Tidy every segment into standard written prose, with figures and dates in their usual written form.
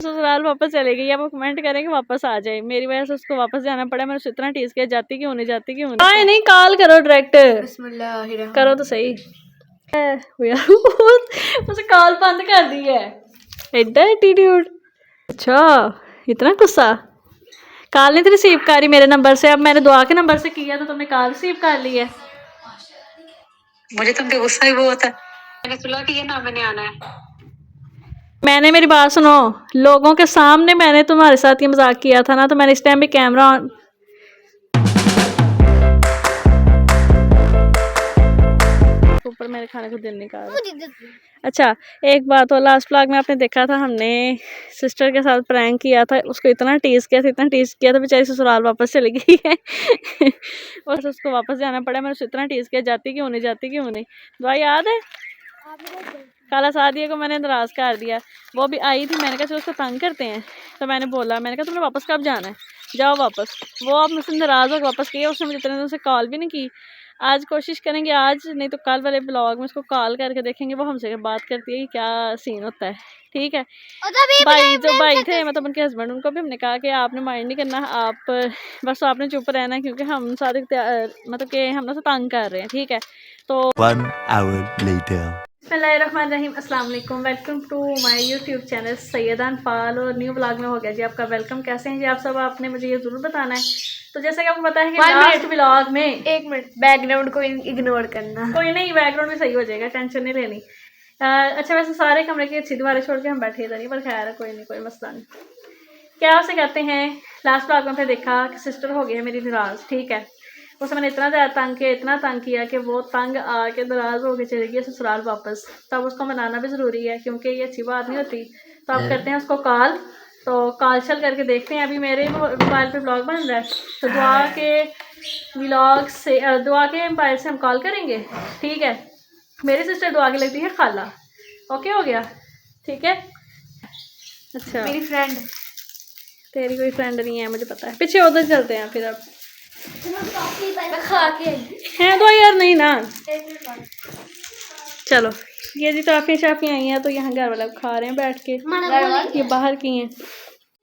ससुराल वापस चले गई। अब वो कमेंट करें कि वापस आ जाए, मेरी वजह से उसको वापस जाना पड़ा। मैंने उससे इतना टीज किया, जाती क्यों नहीं जाती क्यों नहीं। नहीं कॉल करो डायरेक्ट करो तो सही उसे कॉल बंद कर दी है। एडा एटीट्यूड। अच्छा इतना गुस्सा। कॉल नहीं तो रिसीव करी मेरे नंबर से। अब मैंने दुआ के नंबर से किया तो तुमने कॉल रिसीव कर ली है। मुझे तुम पे गुस्सा ही बहुत है। मैंने सुना कि ये ना मैंने आना है। मैंने मेरी बात सुनो, लोगों के सामने मैंने तुम्हारे साथ ये मजाक किया था ना, तो मैंने इस टाइम भी कैमरा ऑन। ऊपर मेरे खाने को दिल नहीं कर रहा। अच्छा एक बात और, लास्ट व्लॉग में आपने देखा था हमने सिस्टर के साथ प्रैंक किया था, उसको इतना टीज किया था, इतना टीज किया था, बेचारी ससुराल वापस चली गई है और उसको वापस जाना पड़ा। मैंने उसको इतना टीज किया, जाती क्यों नहीं जाती क्यों नहीं। दुआ याद है काला सादिया को मैंने नाराज कर दिया। वो भी आई थी, मैंने कहा चलो उसको तंग करते हैं, तो मैंने बोला, मैंने कहा तुमने वापस कब जाना है, जाओ वापस। वो अब मुझसे नाराज होकर वापस गई। उसने मुझे इतने दिनों से कॉल भी नहीं की। आज कोशिश करेंगे, आज नहीं तो कल वाले ब्लॉग में उसको कॉल करके देखेंगे वो हमसे बात करती है कि क्या सीन होता है। ठीक है भाई, जो भाई थे मतलब उनके हस्बैंड, उनको भी हमने कहा कि आपने माइंड नहीं करना, आप बस आपने चुप रहना है, क्योंकि हम सारे मतलब कि हम ना तंग कर रहे हैं। ठीक है तो 1 hour later. बिस्मिल्लाहिर्रहमानिर्रहीम, अस्सलाम वालेकुम, welcome to my YouTube channel Syeda Anfal. और न्यू ब्लॉग में हो गया जी आपका वेलकम। कैसे हैं जी आप सब, आपने मुझे ये ज़रूर बताना है। तो जैसा कि आपको पता है कि लास्ट ब्लॉग में 1 मिनट बैकग्राउंड को इग्नोर करना। कोई नहीं, बैकग्राउंड भी सही हो जाएगा, टेंशन नहीं लेनी। अच्छा वैसे सारे कमरे की अच्छी दीवारें छोड़ के हम बैठे इधर ही, पर खैर है कोई नहीं, कोई मसला नहीं। क्या उसे कहते हैं, लास्ट ब्लॉग में फिर देखा कि सिस्टर हो गई है मेरी नाराज़। ठीक है उसे मैंने इतना ज़्यादा तंग किया, इतना तंग किया कि वो तंग आके नाराज़ होकर चली गई ससुराल वापस। तब उसको मनाना भी ज़रूरी है, क्योंकि ये अच्छी बात नहीं होती। तो अब करते हैं उसको कॉल। तो कॉल चल करके देखते हैं। अभी मेरे मोबाइल पे ब्लॉग बन रहा है, तो दुआ के व्लॉग से दुआ के मोबाइल से हम कॉल करेंगे। ठीक है मेरी सिस्टर दुआ की लगती है खाला। ओके हो गया ठीक है। अच्छा मेरी फ्रेंड, तेरी कोई फ्रेंड नहीं है मुझे पता है। पीछे उधर चलते हैं फिर। अब खा के हैं तो यार नहीं ना, चलो ये जी टॉफियाँ शाफियाँ आई हैं, तो यहाँ घर वाले खा रहे हैं बैठ के, ये बाहर की हैं।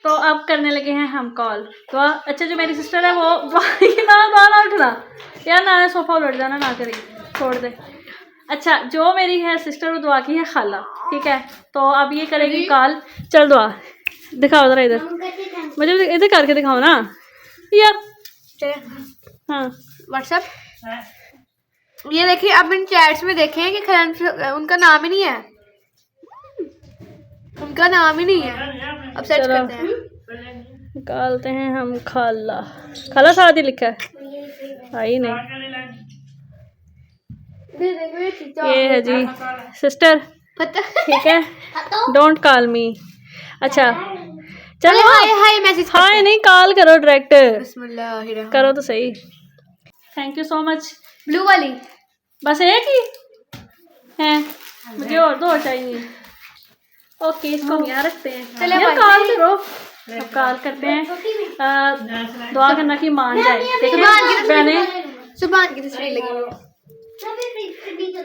तो अब करने लगे हैं हम कॉल। तो अच्छा जो मेरी सिस्टर है वो ना उठना यार, ना सोफा उलट जाना ना करें, छोड़ दे। अच्छा जो मेरी है सिस्टर वो दुआ की है खाला। ठीक है तो अब ये करेगी कॉल। चल दुआ दिखाओ जरा इधर, मुझे इधर करके दिखाओ ना यार। हाँ व्हाट्सएप ये देखिए, अब इन चैट्स में देखें कि उनका नाम ही नहीं है, उनका नाम ही नहीं है। अब सर्च करते हैं, निकालते हैं हम खाला। खाला सादी लिखा है, आई नहीं। ये है जी सिस्टर। ठीक है डोंट कॉल मी। अच्छा चलो हाय मैसेज हाय नहीं कॉल करो डायरेक्ट बिस्मिल्लाह करो तो सही। Thank you so much. Blue वाली बस एक ही है, मुझे और दो चाहिए। ओके इसको हम यहाँ रखते हैं। चलो कॉल करो। अब कॉल करते हैं, दुआ करना कि मान जाए। सुभान की तस्वीर लगी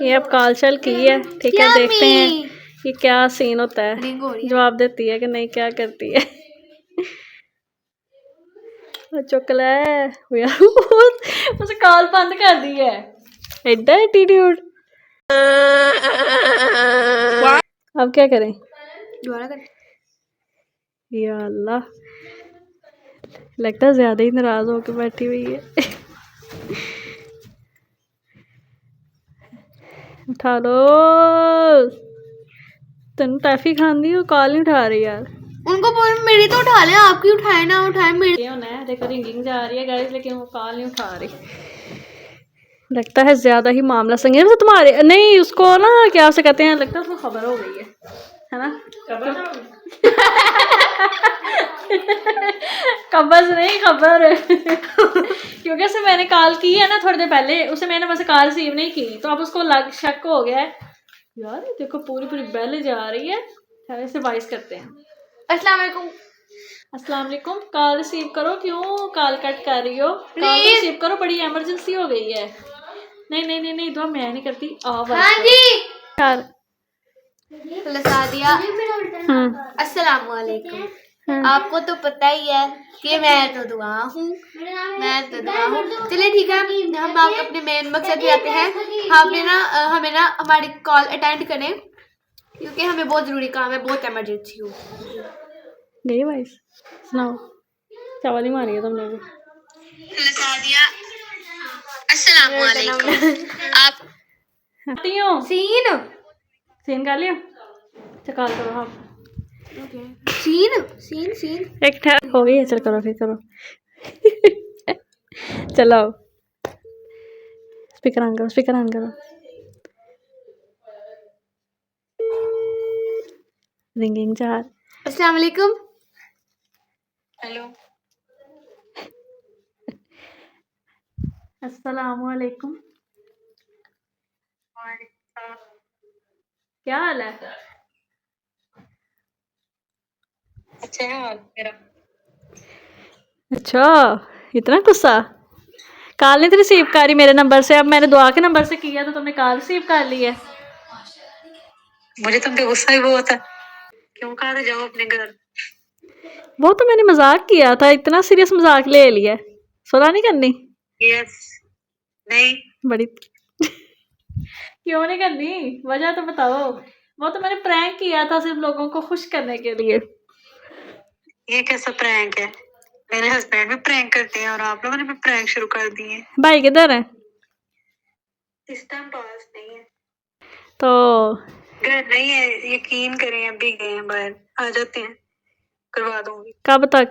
ये अब कॉल चल की है। ठीक है देखते हैं कि क्या सीन होता है, जवाब देती है कि नहीं, क्या करती है। चुकला है उसे कॉल बंद कर दी है, एडा एटीट्यूड। अब क्या करें, दोबारा कर। या अल्लाह लगता है ज्यादा ही नाराज होकर बैठी हुई है। उठा लो, तेन टैफी खानी हो, कॉल नहीं उठा रही यार। उनको बोल मेरी तो उठा लें, आपकी उठाए ना उठाए मेरी। ये होना है देखो, रिंगिंग जा रही है गाइस, लेकिन वो कॉल नहीं उठा रही। लगता है ज्यादा ही मामला संगीन है तुम्हारे। नहीं उसको ना क्या उसे कहते हैं, लगता है उसको खबर हो गई है ना। कब्ज नहीं खबर। क्योंकि उसे मैंने कॉल की है ना थोड़ी देर पहले, उसे मैंने वैसे कॉल रिसीव नहीं की, तो अब उसको शक हो गया है यार। देखो पूरी पूरी बेल जा रही है। इसे वॉइस करते हैं। अस्सलाम वालेकुम। अस्सलाम वालेकुम, कॉल रिसीव करो। क्यों कॉल कट कर रही हो, कॉल रिसीव करो, बड़ी इमरजेंसी हो गई है। नहीं नहीं नहीं नहीं दुआ मैं नहीं करती। हाँ जी यार सादिया अस्सलाम वालेकुम। हाँ। आपको तो पता ही है कि मैं तो दुआ हूँ, मैं तो दुआ हूँ। चलिए ठीक है, हम आप अपने मेन मकसद पे आते हैं। आपने ना हमें ना हमारी कॉल अटेंड करें क्योंकि हमें बहुत ज़रूरी काम है, बहुत इमरजेंसी हो। गई वॉइस सुनाओ। चावल ही मारी है तुमने भी। अस्सलाम वालेकुम। आप आती हूँ। सीन सीन कर लिया। चकाल करो आप। सीन सीन सीन एक ठहर हो गई है, चल करो फिर करो। चलो स्पीकर ऑन करो, स्पीकर ऑन करो। रिंगिंग 4। अस्सलाम वालेकुम। हेलो। अस्सलामुअलैकुम। क्या हाल है? अच्छा है हाल मेरा। अच्छा इतना गुस्सा। कॉल नहीं थी रिसीव करी मेरे नंबर से, अब मैंने दुआ के नंबर से किया तो तुमने कॉल रिसीव कर ली है। मुझे तुम पे गुस्सा ही बहुत है। क्यों कहा था जाओ अपने घर? वो तो मैंने मजाक किया था, इतना सीरियस मजाक ले लिया। सुलह नहीं करनी? यस। नहीं। बड़ी क्यों नहीं करनी? वजह तो बताओ। वो तो मैंने प्रैंक किया था सिर्फ लोगों को खुश करने के लिए। ये कैसा प्रैंक है? मेरे हस्बैंड भी प्रैंक करते हैं और आप लोगों ने भी प्रैंक शुरू कर दिए। भाई किधर है? इस टाइम पास नहीं है, तो घर नहीं है। यकीन करें अभी गए हैं बाहर, आ जाते हैं, करवा दूंगी। कब तक?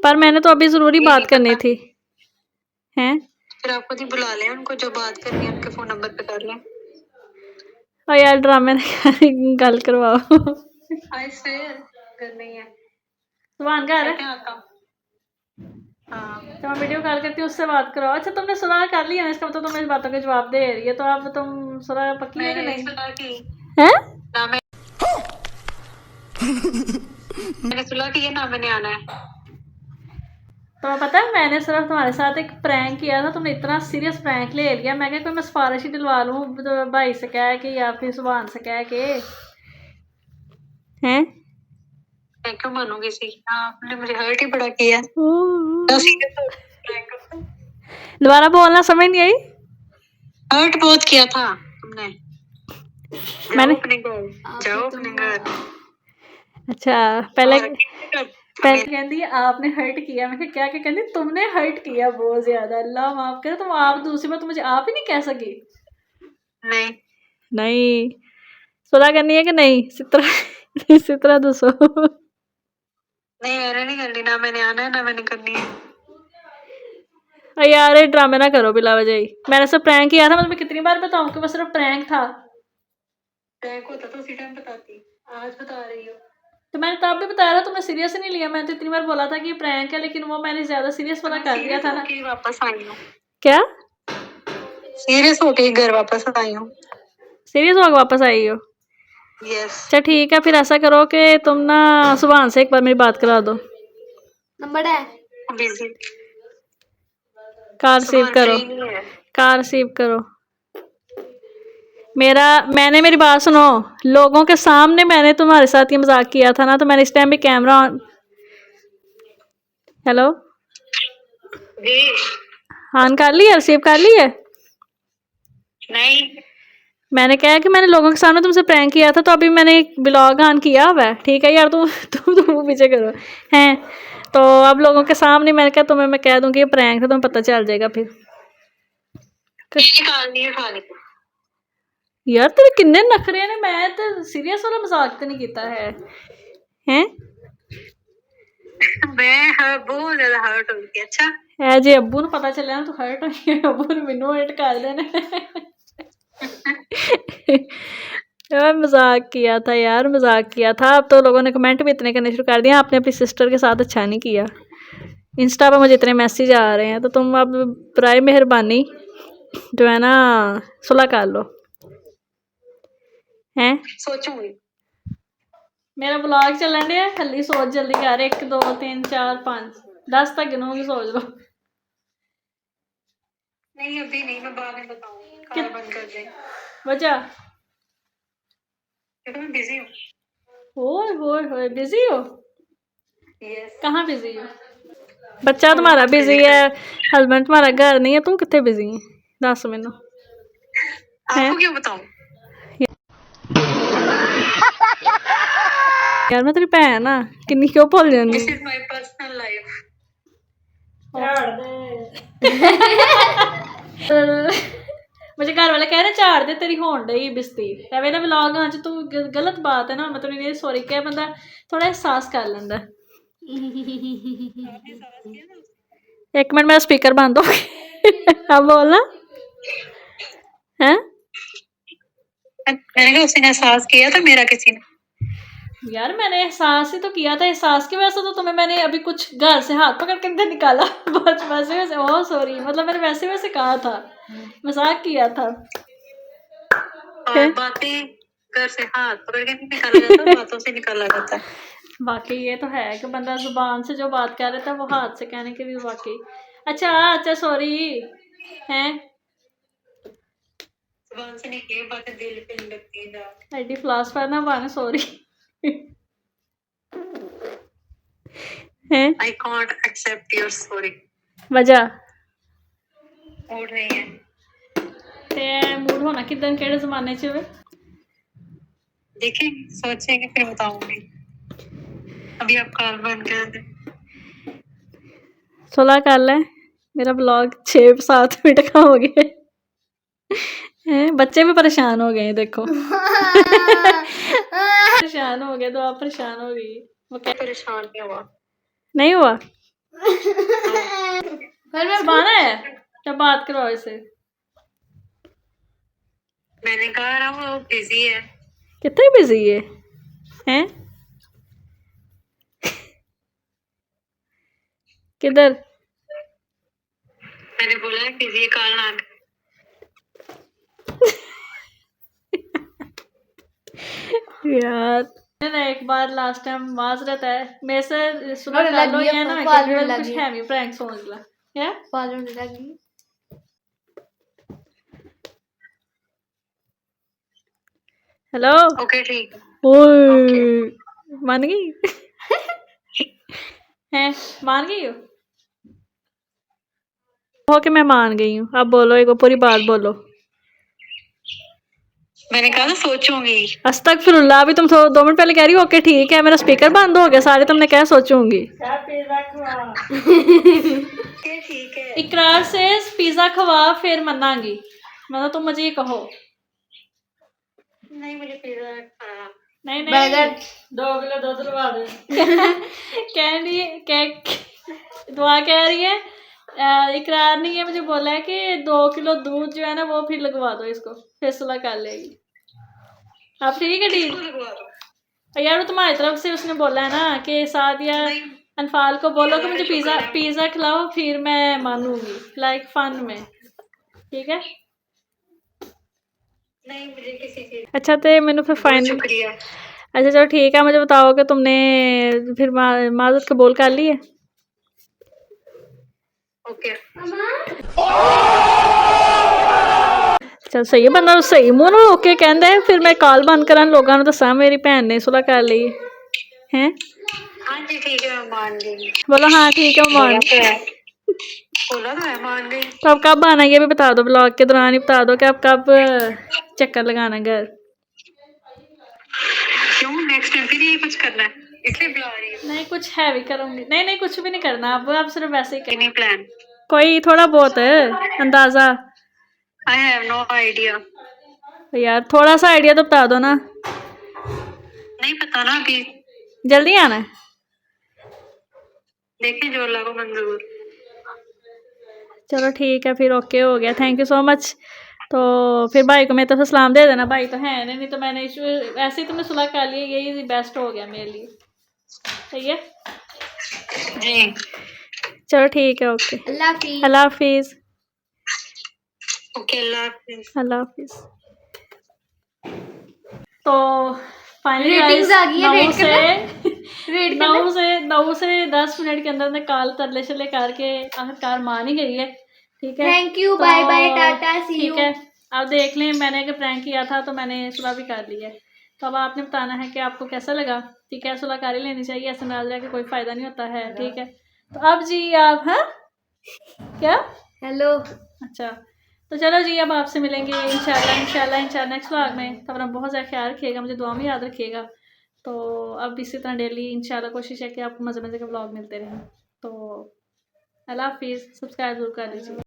पर मैंने तो अभी जरूरी ये बात नहीं करनी पता। थी। हैं? फिर आप खुद ही बुला लें उनको, जो बात करनी है उनके फोन नंबर पे कर लें। और यार ड्रामे गल करवाओ। आई स्वेयर घर नहीं है। सुभान घर है? हाँ। तो मैं वीडियो कॉल करती हूँ, उससे बात करो। अच्छा तुमने सुलह कर लिया ना, इसका मतलब तुम इस बातों के जवाब दे रही है, तो अब तुम सुलह पक्की है कि नहीं? हैं? ना मैंने सुलह की है ना मैंने आना है। तुम्हें पता है मैंने सिर्फ तुम्हारे साथ एक प्रैंक किया था, तुमने इतना सीरियस प्रैंक ले लिया। मैं क्या कोई मैं सिफारिश ही दिलवा लूँ तो भाई से कह के या फिर सुभान से कह के। हैं? मैं क्यों मानूंगी सी? आपने मुझे हर्ट ही बड़ा किया। दोबारा बोलना, समझ नहीं आई। हर्ट बहुत किया था तुमने। मैंने अपने घर जाओ अपने घर। अच्छा पहले पहले कहती आपने हर्ट किया। मैं क्या क्या कहती तुमने हर्ट किया बहुत ज्यादा। अल्लाह माफ करे, तुम आप दूसरी बार तो मुझे आप ही नहीं कह सकी। नहीं नहीं सुलह करनी है कि नहीं? सितरा दसो। नहीं मैंने नहीं करनी, ना मैंने आना है ना मैंने करनी है। यार ये ड्रामे ना करो बिला वजह ही। मैंने सिर्फ प्रैंक किया था, मैं तुम्हें कितनी बार बताऊं कि वो सिर्फ प्रैंक था। प्रैंक होता तो उसी टाइम बताती, आज बता रही हो। तो मैंने तब भी बताया था, तुमने सीरियस नहीं लिया। मैंने तो इतनी बार बोला था कि ये प्रैंक है, लेकिन वो मैंने ज्यादा सीरियस वाला कर दिया था ना। वापस आई हूँ। क्या सीरियस होके घर वापस आई हूँ। सीरियस होकर वापस आई हो? यस। अच्छा ठीक है, फिर ऐसा करो कि तुम ना सुभान से एक बार मेरी बात करा दो। नंबर है बिजी। कार रिसीव करो, कार रिसीव करो। मैंने मेरी बात सुनो। लोगों के सामने मैंने तुम्हारे साथ ये मजाक किया था ना, तो मैंने इस टाइम भी कैमरा ऑन। हेलो ऑन कर ली है? रिसीव कर ली है? नहीं मैंने कहा कि मैंने लोगों के सामने तुमसे प्रैंक किया था, तो अभी मैंने एक ब्लॉग ऑन किया हुआ है। ठीक है यार, तुम पीछे करो हैं। तो अब लोगों के सामने मैंने कहा तुम्हें मैं कह दूंगी ये प्रैंक है, तुम्हें पता चल जाएगा फिर। यार तेरे किन्ने नखरे ने, मैं तो सीरियस वाला मजाक तो नहीं किया है। हैं? मैं बहुत ज्यादा हर्ट हो गई। अच्छा है जे अब्बू ਨੂੰ पता चलिया ना तू हर्ट हुई है, अब्बू ने मैनू हर्ट कर देना। यार मजाक किया था यार, मजाक किया था। अब तो लोगों ने कमेंट भी इतने करने शुरू कर दिया, आपने अपनी सिस्टर के साथ अच्छा नहीं किया। इंस्टा पर मुझे इतने मैसेज आ रहे हैं, तो तुम अब बराए मेहरबानी जो है ना सुलह कर लो। हैं? सोचूंगी। मेरा ब्लॉग चलन डे हल्ली, सोच जल्दी कर। 1 2 3 4 5 10 तक गिनूंगी, सोच लो। नहीं अभी नहीं, मैं बाद में बताऊंगी। खाना बंद कर दे। वजह मैं बिजी हूँ। होए बिजी हो? यस। कहाँ बिजी हो? बच्चा तुम्हारा बिजी है, हस्बैंड तुम्हारा घर नहीं है, तू कितने बिजी है? दस मैनू आपको क्यों बताऊं? यार मैं तेरी भैन आ, किन्नी क्यों भुल जानी? This is my personal life. मुझे घर वाले कह रहे झाड़ दे, तेरी होन डई बिस्ती एवे ना व्लॉग च तू गलत बात है ना, मैं तेरी नहीं सॉरी क्या, बंदा थोड़ा एहसास कर लेंदा। एक मिनट मेरा स्पीकर बंद हो गया। अब बोलना है। मैंने कहा उसने एहसास किया था मेरा किसी ने। यार मैंने एहसास ही तो किया था, एहसास की वजह से तो तुम्हें मैंने अभी कुछ घर से हाथ पकड़ के अंदर निकाला। बस वैसे वैसे, ओह सॉरी, मतलब मैंने वैसे वैसे कहा था, मजाक किया था। और बातें घर से हाथ पकड़ के नहीं निकाला जाता, बातों से निकाला जाता है। बाकी ये तो है कि बंदा जुबान से जो बात कह रहा था वो हाथ से कहने के भी वाकई। अच्छा सॉरी हैं, जुबान से नहीं की बातें दिल पे लगती है। एडी फिलोसफर ना बन, सॉरी। हैं I can't accept your sorry. वजह मूड नहीं है। ते मूड होना किदन केड़े जमाने च वे? देखेंगे, सोचेंगे, फिर बताऊंगी। अभी आप कॉल बंद कर दें। सुलह कर ले, मेरा ब्लॉग 6-7 मिनट का हो गया है। बच्चे भी परेशान हो गए देखो। परेशान हो गए तो आप परेशान हो गई। वो क्या परेशान नहीं हुआ? नहीं हुआ? पर मैं सुभाना है क्या बात करो इसे? मैंने कहा ना वो बिजी है। कितने बिजी है हैं? किधर? मैंने बोला बिजी है, कॉल ना कर। यार मैंने एक बार लास्ट टाइम माजरत है मेरे से सुना और कर लो, लगी ये है, ना कि पाल में कुछ लगी है भी प्रैंक समझ ला क्या। पालने लगी। हेलो ओके ठीक है। ओए मान गई हैं? मान गई हो? कि मैं मान गई हूँ, अब बोलो, एक पूरी बात बोलो। मैंने कहा ना सोचूंगी। अस्तगफिरुल्लाह, अभी तुम 2 मिनट पहले कह रही हो ओके ठीक है, मेरा स्पीकर बंद हो गया सारे, तुमने क्या सोचूंगी? ठीक है। इकरार से पिज्जा खवा फिर मनांगी, मतलब तुम मुझे ये कहो। नहीं मुझे पिज्जा खाना। नहीं बर्गर 2 किलो दूध लगा दे। कह रही है दुआ कह रही है, इकरार नहीं है, मुझे बोला है कि 2 किलो दूध जो है ना वो फिर लगवा दो, इसको फैसला कर लेगी। आप ठीक है डील? यार वो तुम्हारी तरफ से उसने बोला है ना कि सादिया अनफाल को बोलो कि मुझे पिज्जा खिलाओ फिर मैं मानूंगी, लाइक फन में, ठीक है? नहीं मुझे किसी चीज। अच्छा तो मैंने फिर फाइनल, शुक्रिया। अच्छा चलो ठीक है, मुझे बताओ कि तुमने फिर माजरत कबूल कर ली है? ओके। चल सही है, बंदा सही मुंह ना ओके कहंदा है, फिर मैं कॉल बंद करा लोगों ने दसा मेरी भैन ने सुलह कर ली है। हाँ जी ठीक है, मैं मान गई। बोलो हाँ ठीक है, मैं मान। बोला तो मैं मान गई। तो अब कब आना ये भी बता दो, ब्लॉग के दौरान ही बता दो कि आप कब चक्कर लगाना घर। क्यों नेक्स्ट टाइम फिर ये कुछ करना है इसलिए बुला रही हूँ? नहीं कुछ हैवी करूंगी, नहीं कुछ भी नहीं करना, अब सिर्फ वैसे ही नहीं प्लान कोई थोड़ा बहुत अंदाजा। I have no idea. यार थोड़ा सा आइडिया तो बता दो ना। नहीं पता ना अभी। जल्दी आना है? देखिए जो अल्लाह को मंजूर। चलो ठीक है फिर, ओके हो गया, थैंक यू सो मच। तो फिर भाई को मेरी तरफ से सलाम दे देना, भाई तो है नहीं तो मैंने ऐसे ही तुमने सुलह कर लिया, यही बेस्ट हो गया मेरे लिए, सही है जी। चलो ठीक है, ओके अल्लाह हाफिज। ओके अल्लाह हाफिज। अल्लाह हाफिज। तो फाइनली रेटिंग्स आ गई है, रेट करना? 9 से 10 मिनट के अंदर अंदर कॉल तरले शले करके आखिरकार मान ही गई है, ठीक है? थैंक यू, तो bye bye, tata, see you. ठीक है, आप देख लें, मैंने अगर प्रैंक किया था तो मैंने सुलह भी कर ली है, तो अब आपने बताना है कि आपको कैसा लगा। ठीक है, सुलाकारी लेनी चाहिए, ऐसे नाल जाके कोई फ़ायदा नहीं होता है। ठीक है, तो अब जी आप हैं क्या? हेलो। अच्छा, तो चलो जी अब आपसे मिलेंगे इंशाल्लाह नेक्स्ट व्लॉग में। तब आप बहुत ज़्यादा ख्याल रखिएगा, मुझे दुआ में याद रखिएगा। तो अब इसी तरह डेली इंशाल्लाह कोशिश है कि आपको मज़े मज़े के व्लॉग मिलते रहें। तो अल्लाह हाफिज़, सब्सक्राइब ज़रूर कर लीजिए।